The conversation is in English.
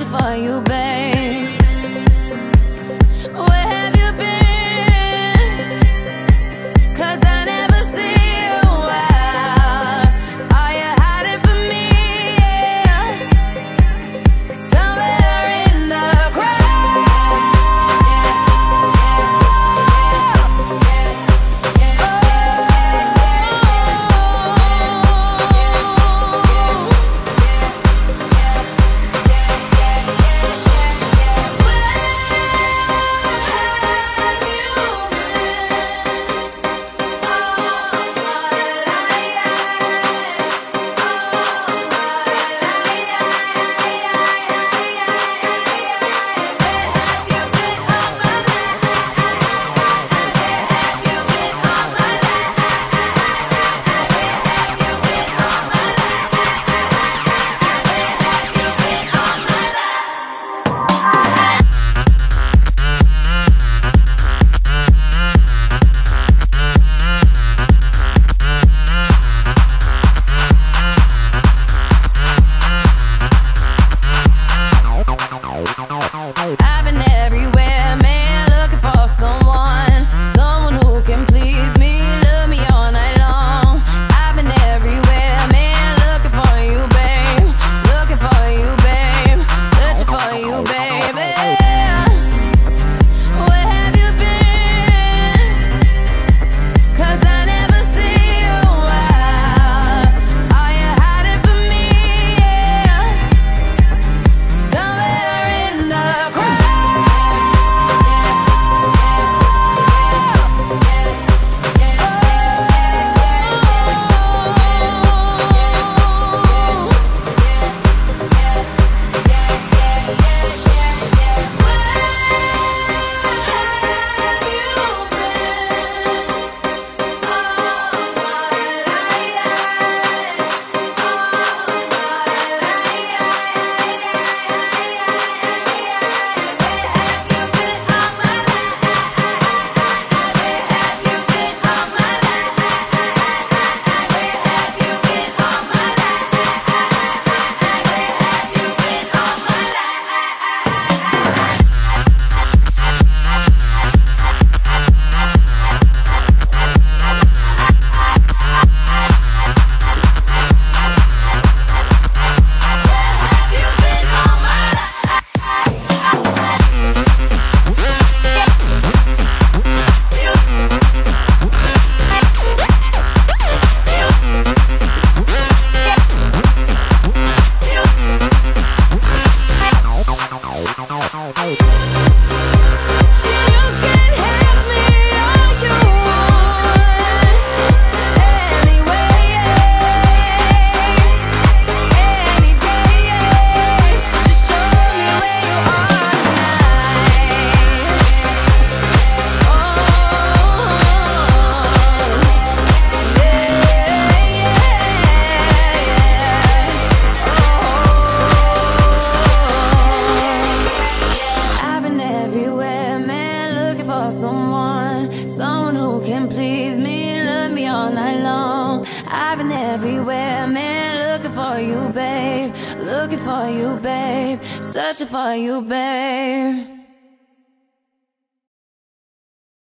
looking for you, babe. Where have you been? 'Cause I never see you out. Are you hiding from me? Yeah. Somewhere in the crowd. I've been everywhere, man, looking for someone who can please me, love me all night long. I've been everywhere, man, looking for you, babe. Looking for you, babe. Searching for you, baby. Where have you been? 'Cause I never see you out. Are you hiding from me? Yeah. Somewhere in the someone who can please me, love me all night long. I've been everywhere, man, looking for you, babe. Looking for you, babe. Searching for you, babe.